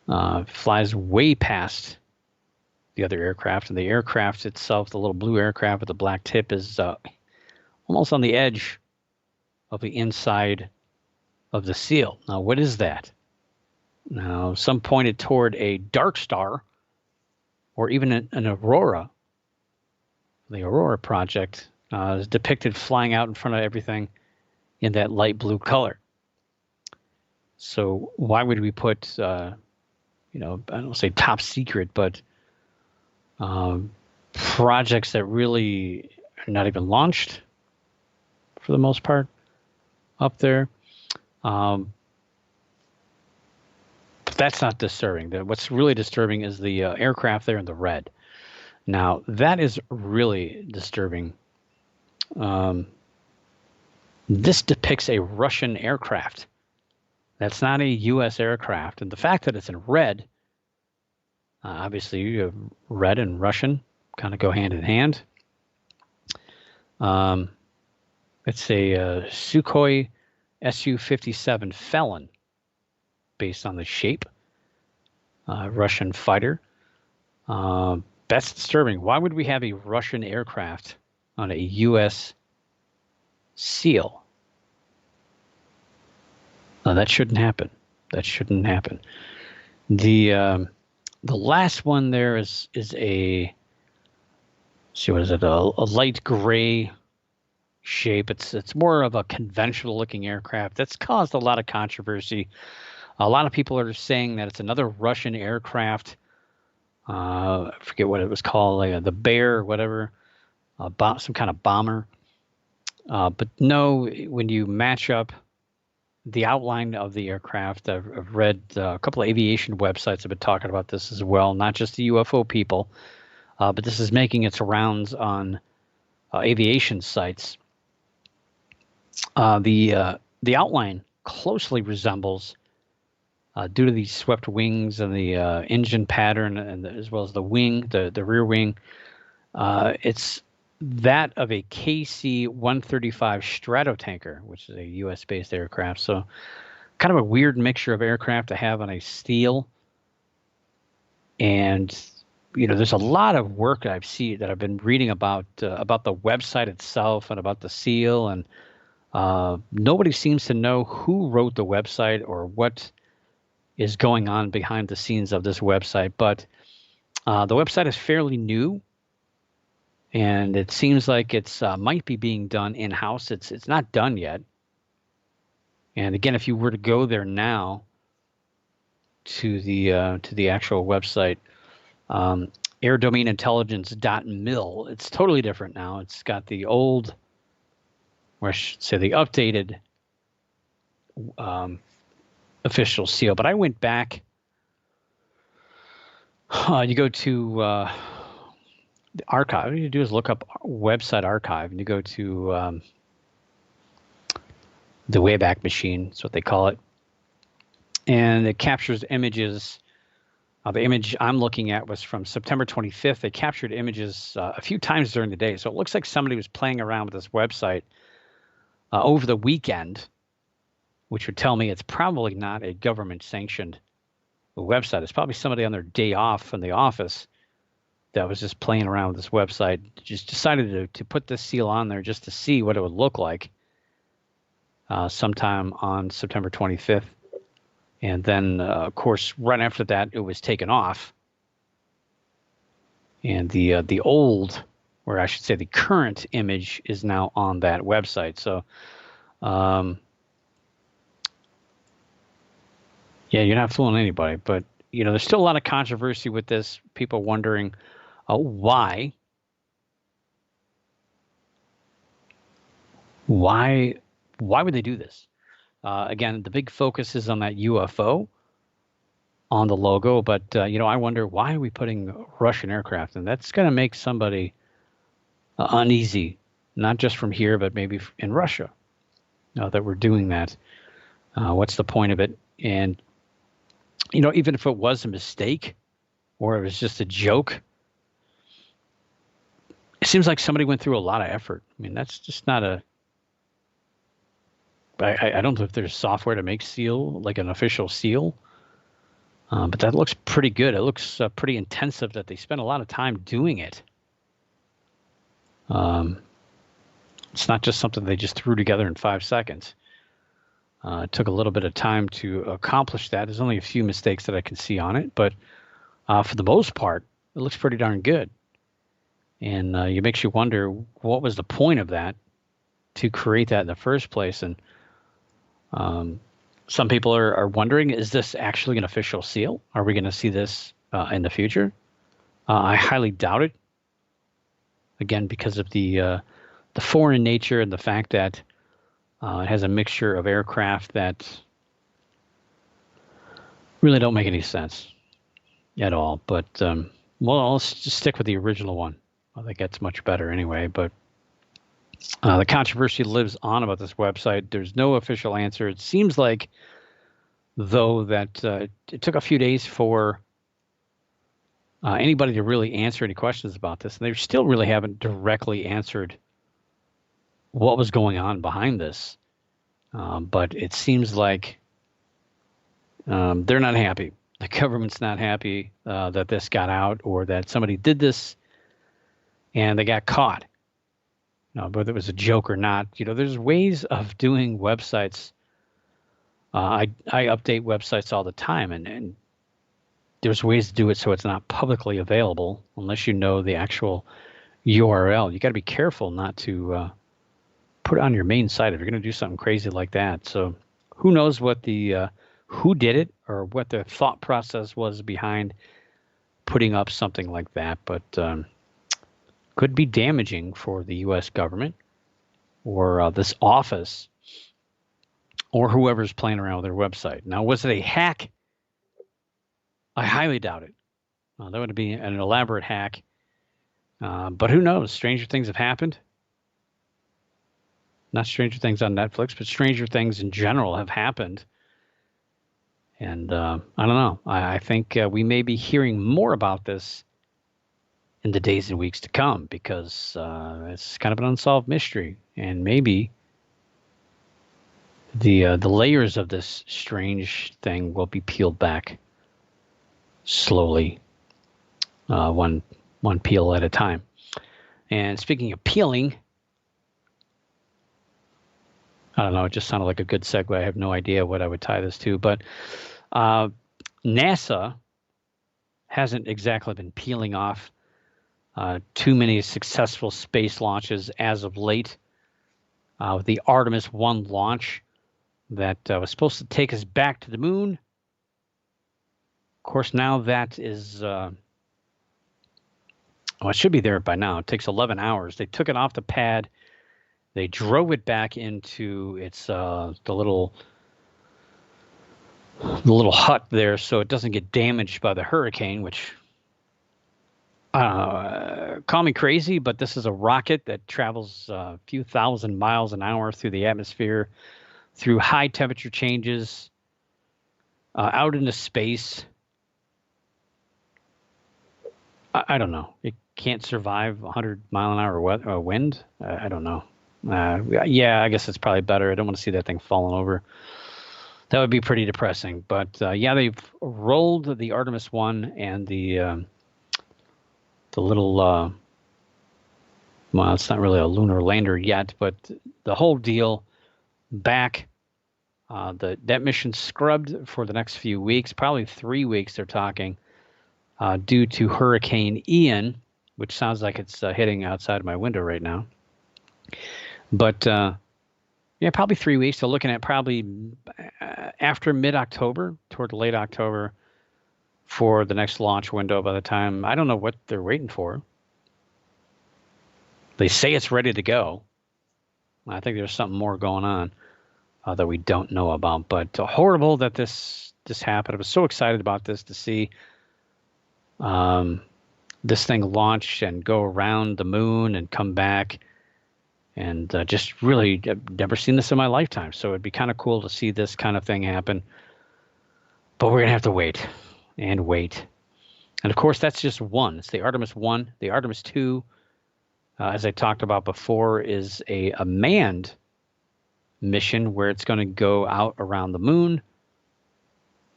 Flies way past the other aircraft, and the aircraft itself, the little blue aircraft with the black tip, is almost on the edge of the inside of the seal. Now, what is that? Now, some pointed toward a dark star, or even an aurora. The Aurora project is depicted flying out in front of everything in that light blue color. So why would we put, I don't say top secret, but projects that really are not even launched for the most part up there? But that's not disturbing. What's really disturbing is the aircraft there in the red. Now, that is really disturbing. This depicts a Russian aircraft. That's not a U.S. aircraft. And the fact that it's in red, obviously red and Russian kind of go hand in hand. It's a Sukhoi Su-57 Felon based on the shape. Russian fighter. That's disturbing. Why would we have a Russian aircraft on a U.S. SEAL? That shouldn't happen. That shouldn't happen. The last one there is a, see, what is it? A light gray shape. It's more of a conventional looking aircraft. That's caused a lot of controversy. A lot of people are saying that it's another Russian aircraft. I forget what it was called, like the Bear or whatever, some kind of bomber. But no, when you match up the outline of the aircraft, I've read a couple of aviation websites have been talking about this as well, not just the UFO people, but this is making its rounds on aviation sites. The outline closely resembles, due to the swept wings and the engine pattern, and as well as the wing, the rear wing, it's that of a KC-135 Stratotanker, which is a U.S.-based aircraft. So kind of a weird mixture of aircraft to have on a SEAL. And, there's a lot of work that I've been reading about the website itself and about the SEAL. And nobody seems to know who wrote the website or what is going on behind the scenes of this website. But the website is fairly new. And it seems like it's might be being done in-house. It's not done yet. And again, if you were to go there now to the actual website, airdomainintelligence.mil, it's totally different now. It's got the old, or I should say the updated official SEAL. But I went back. You go to the archive. What you do is look up website archive, and you go to the Wayback Machine. That's what they call it, and it captures images. The image I'm looking at was from September 25th. They captured images a few times during the day, so it looks like somebody was playing around with this website over the weekend, which would tell me it's probably not a government-sanctioned website. It's probably somebody on their day off from the office that was just playing around with this website, just decided to put this SEAL on there just to see what it would look like sometime on September 25th. And then, of course, right after that, it was taken off. And the old, or I should say the current image is now on that website. So, yeah, you're not fooling anybody. But, there's still a lot of controversy with this. People wondering, why would they do this? Again, the big focus is on that UFO on the logo, but I wonder, why are we putting Russian aircraft? And that's going to make somebody uneasy, not just from here, but maybe in Russia, that we're doing that. What's the point of it? And even if it was a mistake or it was just a joke, it seems like somebody went through a lot of effort. I mean, that's just not a... I don't know if there's software to make SEAL, like an official SEAL, but that looks pretty good. It looks pretty intensive that they spent a lot of time doing it. It's not just something they just threw together in 5 seconds. It took a little bit of time to accomplish that. There's only a few mistakes that I can see on it, but for the most part, it looks pretty darn good. And it makes you wonder, what was the point of that, to create that in the first place? And some people are wondering, is this actually an official SEAL? Are we going to see this in the future? I highly doubt it. Again, because of the foreign nature and the fact that it has a mixture of aircraft that really don't make any sense at all. But well, let's just stick with the original one. I think that's much better anyway. But The controversy lives on about this website. There's no official answer. It seems like, though, that it took a few days for anybody to really answer any questions about this, and they still really haven't directly answered what was going on behind this. But it seems like they're not happy. The government's not happy that this got out or that somebody did this and they got caught. Whether it was a joke or not, there's ways of doing websites. I update websites all the time, and there's ways to do it so it's not publicly available unless you know the actual URL. You got to be careful not to put it on your main site if you're going to do something crazy like that. So who knows what who did it or what the thought process was behind putting up something like that, but could be damaging for the U.S. government or this office or whoever's playing around with their website. Now, was it a hack? I highly doubt it. That would be an elaborate hack. But who knows? Stranger things have happened. Not Stranger Things on Netflix, but Stranger Things in general have happened. And I don't know. I think we may be hearing more about this in the days and weeks to come because it's kind of an unsolved mystery. And maybe the layers of this strange thing will be peeled back slowly, one peel at a time. And speaking of peeling, I don't know, it just sounded like a good segue. I have no idea what I would tie this to, but NASA hasn't exactly been peeling off too many successful space launches as of late. The Artemis 1 launch that was supposed to take us back to the moon. Of course, now that is, well, it should be there by now. It takes 11 hours. They took it off the pad. They drove it back into its the little hut there, so it doesn't get damaged by the hurricane. Which, call me crazy, but this is a rocket that travels a few thousand miles an hour through the atmosphere, through high temperature changes, out into space. I don't know. It can't survive 100-mile-an-hour wind. I don't know. Yeah, I guess it's probably better. I don't want to see that thing falling over. That would be pretty depressing. But yeah, they've rolled the Artemis 1 and the little, well, it's not really a lunar lander yet, but the whole deal back. That mission scrubbed for the next few weeks, probably 3 weeks they're talking, due to Hurricane Ian, which sounds like it's hitting outside of my window right now. But yeah, probably 3 weeks. They're looking at probably after mid-October, toward late October, for the next launch window. By the time, I don't know what they're waiting for. They say it's ready to go. I think there's something more going on that we don't know about. But horrible that this happened. I was so excited about this to see this thing launch and go around the moon and come back. And just really, I've never seen this in my lifetime. So it'd be kind of cool to see this kind of thing happen. But we're going to have to wait and wait. And of course, that's just one. It's the Artemis 1. The Artemis 2, as I talked about before, is a manned mission where it's going to go out around the moon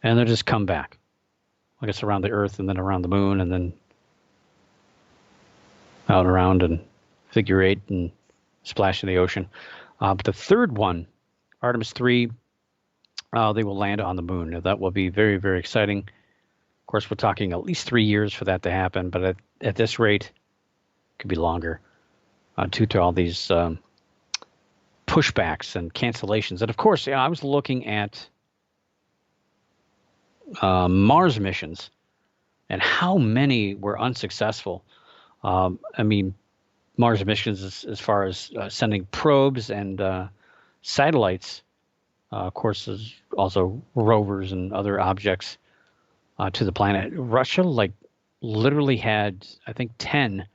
and then just come back. I guess around the Earth and then around the moon and then out around and figure eight and splash in the ocean. But the third one, Artemis 3, they will land on the moon. Now, that will be very, very exciting. Of course, we're talking at least 3 years for that to happen, but at this rate, it could be longer due to all these pushbacks and cancellations. And of course, I was looking at Mars missions and how many were unsuccessful. I mean, Mars missions as far as sending probes and satellites, of course, is also rovers and other objects to the planet. Russia, literally had, I think, 10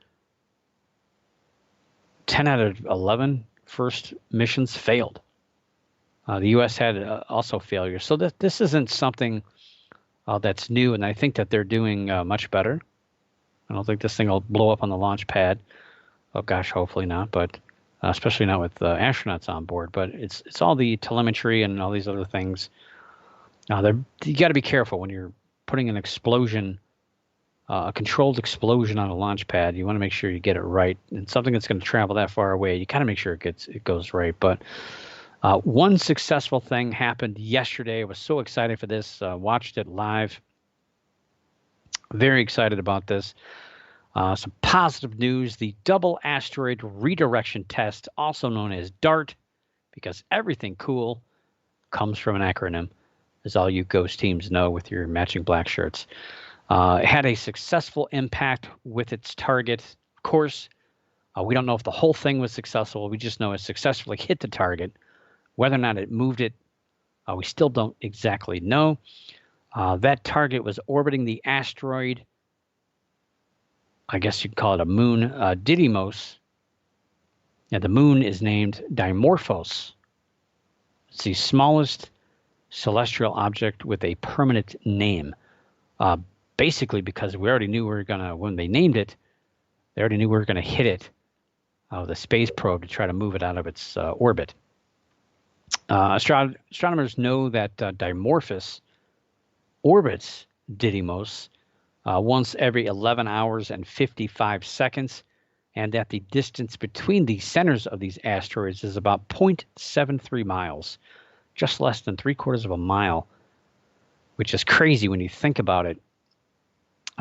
10 out of 11 first missions failed. The U.S. had also failures. So this isn't something that's new, and I think that they're doing much better. I don't think this thing will blow up on the launch pad. Oh gosh, hopefully not, but especially not with astronauts on board. But it's all the telemetry and all these other things. You got to be careful when you're putting an explosion, a controlled explosion on a launch pad. You want to make sure you get it right. And something that's going to travel that far away, you got to make sure it goes right. But one successful thing happened yesterday. I was so excited for this. Watched it live. Very excited about this. Some positive news. The Double Asteroid Redirection Test, also known as DART, because everything cool comes from an acronym, as all you ghost teams know with your matching black shirts. It had a successful impact with its target. Of course, we don't know if the whole thing was successful. We just know it successfully hit the target. Whether or not it moved it, we still don't exactly know. That target was orbiting the asteroid, I guess you'd call it a moon, Didymos. Now, the moon is named Dimorphos. It's the smallest celestial object with a permanent name. Basically, because we already knew when they named it, they already knew we were going to hit it with a space probe to try to move it out of its orbit. Astronomers know that Dimorphos orbits Didymos once every 11 hours and 55 seconds, and that the distance between the centers of these asteroids is about 0.73 miles, just less than 3/4 of a mile, which is crazy when you think about it.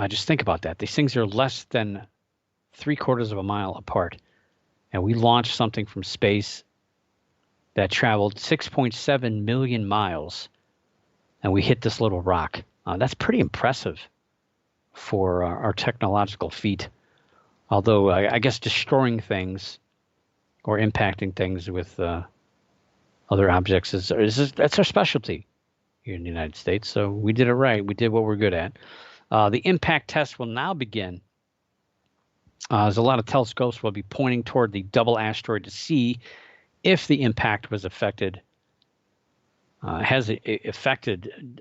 Just think about that. These things are less than 3/4 of a mile apart, and we launched something from space that traveled 6.7 million miles, and we hit this little rock. That's pretty impressive for our technological feat. Although I guess destroying things or impacting things with other objects that's our specialty here in the United States. So we did it right. We did what we're good at. The impact test will now begin. As a lot of telescopes will be pointing toward the double asteroid to see if the impact was affected, has it affected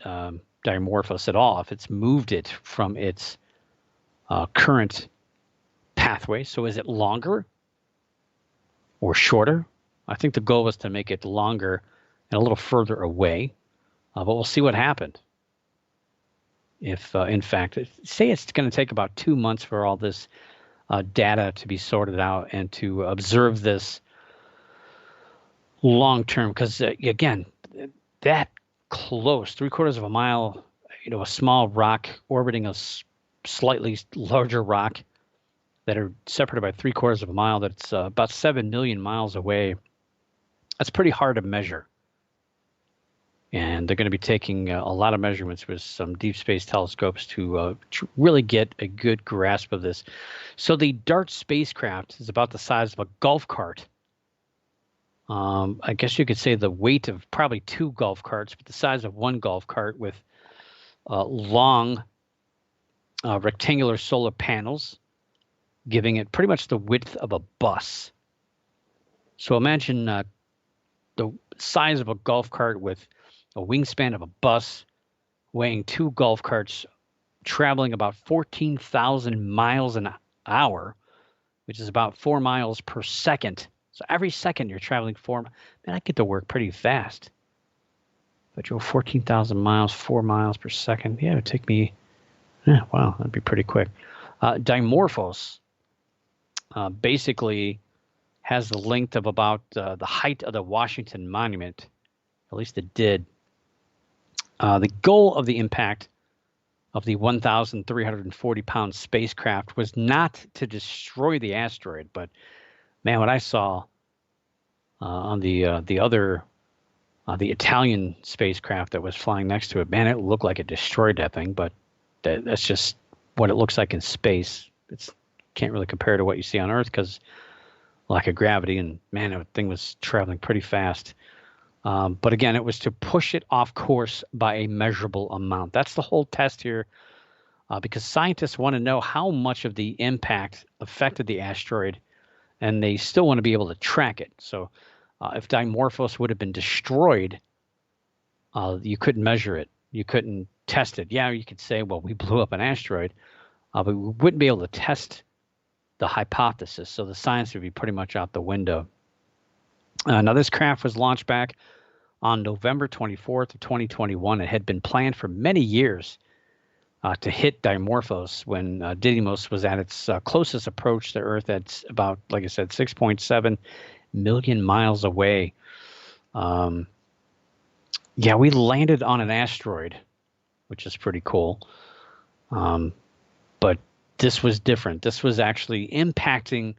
Dimorphos at all, if it's moved it from its current pathway. So is it longer or shorter? I think the goal was to make it longer and a little further away, but we'll see what happened. If, in fact, say it's going to take about 2 months for all this data to be sorted out and to observe this long term, because again, that close, 3/4 of a mile, a small rock orbiting a slightly larger rock that are separated by 3/4 of a mile, that's about 7 million miles away. That's pretty hard to measure. And they're going to be taking a lot of measurements with some deep space telescopes to really get a good grasp of this. So the DART spacecraft is about the size of a golf cart. I guess you could say the weight of probably 2 golf carts, but the size of 1 golf cart, with long rectangular solar panels, giving it pretty much the width of a bus. So imagine the size of a golf cart with a wingspan of a bus, weighing 2 golf carts, traveling about 14,000 miles an hour, which is about 4 miles per second. So every second you're traveling 4. Man, I get to work pretty fast. If I drove 14,000 miles, 4 miles per second, yeah, it would take me, wow, that'd be pretty quick. Dimorphos basically has the length of about the height of the Washington Monument. At least it did. The goal of the impact of the 1,340-pound spacecraft was not to destroy the asteroid, but man, what I saw on the Italian spacecraft that was flying next to it, man, it looked like it destroyed that thing. But that's just what it looks like in space. It's can't really compare to what you see on Earth because lack of gravity. And man, that thing was traveling pretty fast. But again, it was to push it off course by a measurable amount. That's the whole test here, because scientists want to know how much of the impact affected the asteroid and they still want to be able to track it. So if Dimorphos would have been destroyed, you couldn't measure it. You couldn't test it. Yeah, you could say, well, we blew up an asteroid, but we wouldn't be able to test the hypothesis. So the science would be pretty much out the window. Now, this craft was launched back on November 24th of 2021. It had been planned for many years to hit Dimorphos when Didymos was at its closest approach to Earth at about, like I said, 6.7 million miles away. Yeah, we landed on an asteroid, which is pretty cool. But this was different. This was actually impacting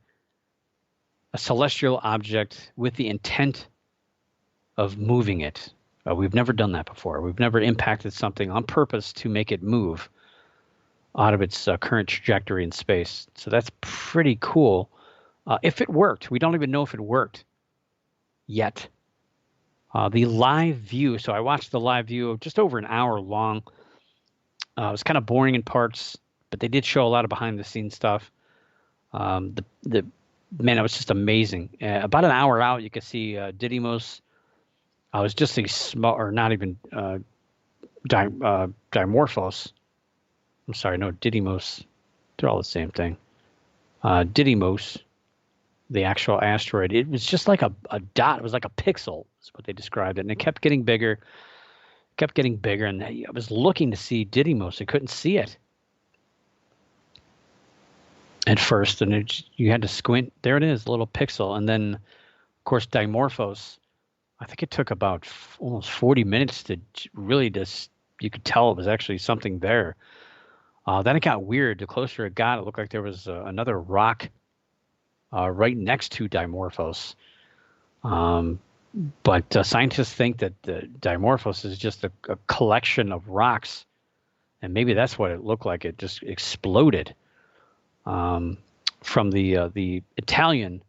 a celestial object with the intent of moving it. We've never done that before. We've never impacted something on purpose to make it move out of its current trajectory in space. So that's pretty cool. If it worked, we don't even know if it worked yet. The live view, so I watched the live view just over an hour long. It was kind of boring in parts, but they did show a lot of behind the scenes stuff. Man, it was just amazing. About an hour out, you could see Didymos. I was just a small, or not even Dimorphos. I'm sorry, no, Didymos. They're all the same thing. Didymos, the actual asteroid, it was just like a dot. It was like a pixel, is what they described it. And it kept getting bigger, and I was looking to see Didymos. I couldn't see it at first, and you had to squint. There it is, a little pixel. And then, of course, Dimorphos, I think it took about almost 40 minutes to really just, you could tell it was actually something there. Then it got weird. The closer it got, it looked like there was another rock right next to Dimorphos. But scientists think that Dimorphos is just a collection of rocks, and maybe that's what it looked like. It just exploded from the Italian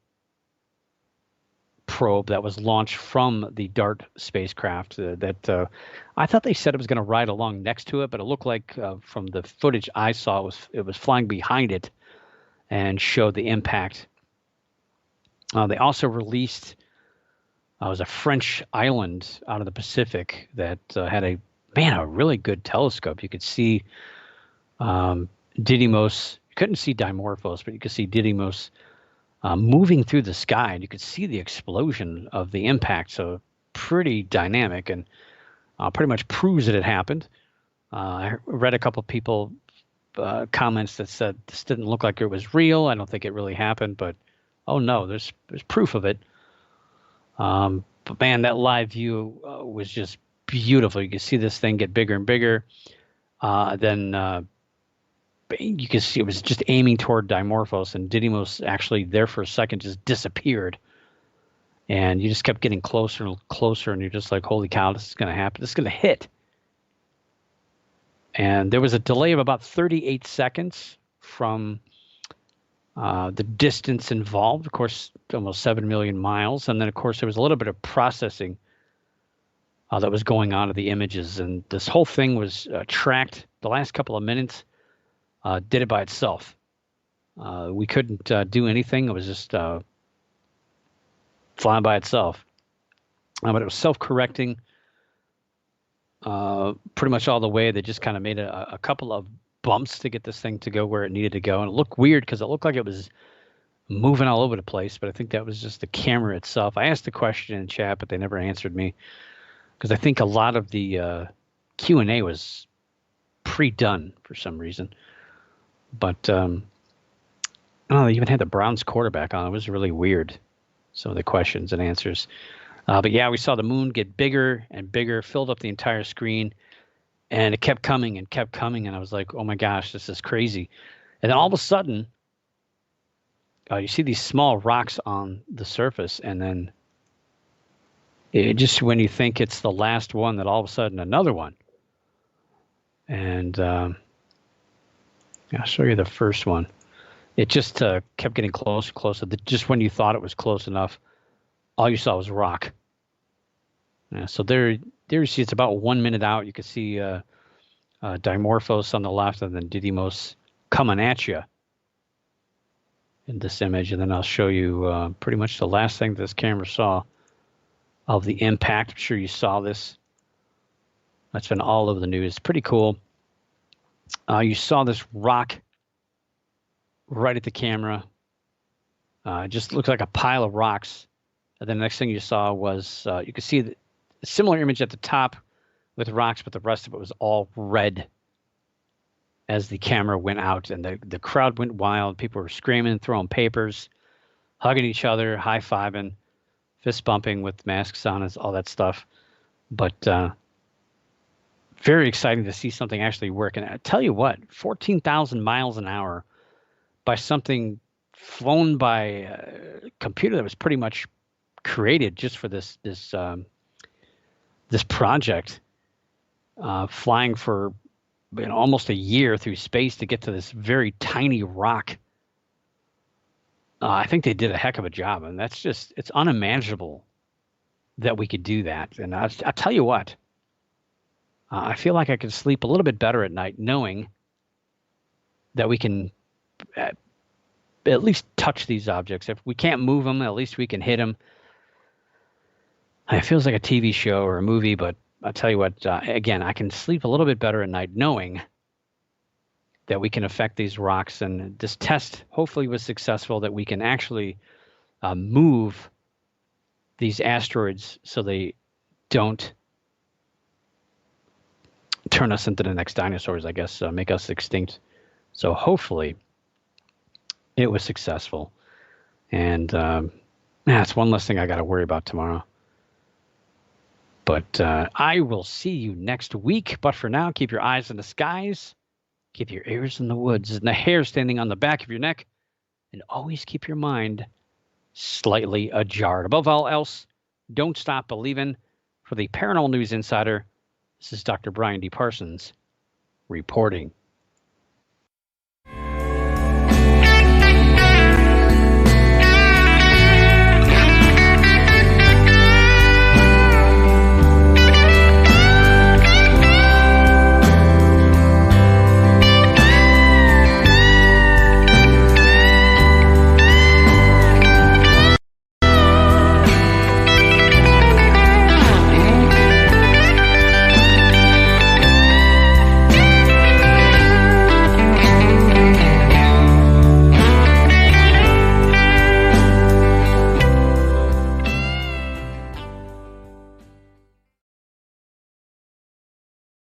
probe that was launched from the DART spacecraft. I thought they said it was going to ride along next to it, but it looked like from the footage I saw, it was flying behind it and showed the impact. They also released, it was a French island out of the Pacific that had a really good telescope. You could see Didymos. You couldn't see Dimorphos, but you could see Didymos moving through the sky, and you could see the explosion of the impact. So pretty dynamic, and pretty much proves that it happened. I read a couple of people comments that said this didn't look like it was real. I don't think it really happened, but oh no, there's proof of it. But man, that live view was just beautiful. You could see this thing get bigger and bigger. Then you can see it was just aiming toward Dimorphos, and Didymos actually there for a second just disappeared. And you just kept getting closer and closer, and you're just like, holy cow, this is going to happen. This is going to hit. And there was a delay of about 38 seconds from the distance involved, of course, almost 7 million miles. And then, of course, there was a little bit of processing that was going on of the images. And this whole thing was tracked the last couple of minutes, did it by itself. We couldn't do anything. It was just flying by itself. But it was self-correcting pretty much all the way. They just kind of made a couple of bumps to get this thing to go where it needed to go. And it looked weird because it looked like it was moving all over the place, but I think that was just the camera itself. I asked the question in chat, but they never answered me because I think a lot of the Q&A was pre-done for some reason. But I don't know, they even had the Browns quarterback on. It was really weird, some of the questions and answers. But yeah, we saw the moon get bigger and bigger, filled up the entire screen, and it kept coming and kept coming. And I was like, oh my gosh, this is crazy. And then all of a sudden, you see these small rocks on the surface, and then it just, when you think it's the last one, that all of a sudden another one. And I'll show you the first one. It just kept getting closer, closer. Just when you thought it was close enough, all you saw was rock. So there you see it's about 1 minute out. You can see Dimorphos on the left, and then Didymos coming at you. in this image, and then I'll show you pretty much the last thing this camera saw of the impact. I'm sure you saw this. That's been all over the news. Pretty cool. You saw this rock right at the camera. It just looked like a pile of rocks. And then the next thing you saw was you could see a similar image at the top with rocks, but the rest of it was all red as the camera went out, and the crowd went wild. People were screaming, throwing papers, hugging each other, high-fiving, fist bumping with masks on, and all that stuff. But very exciting to see something actually work. And I tell you what, 14,000 miles an hour by something flown by a computer that was pretty much created just for this project, flying for almost a year through space to get to this very tiny rock. I think they did a heck of a job, and it's unimaginable that we could do that. And I'll tell you what, I feel like I could sleep a little bit better at night knowing that we can at least touch these objects. If we can't move them, at least we can hit them. It feels like a TV show or a movie, but I'll tell you what, again, I can sleep a little bit better at night knowing that we can affect these rocks. And this test hopefully was successful, that we can actually move these asteroids so they don't turn us into the next dinosaurs, I guess, make us extinct. So hopefully it was successful. And that's one less thing I got to worry about tomorrow. But I will see you next week. But for now, keep your eyes in the skies, keep your ears in the woods, and the hair standing on the back of your neck, and always keep your mind slightly ajar. Above all else, don't stop believing. For the Paranormal News Insider, this is Dr. Brian D. Parsons reporting.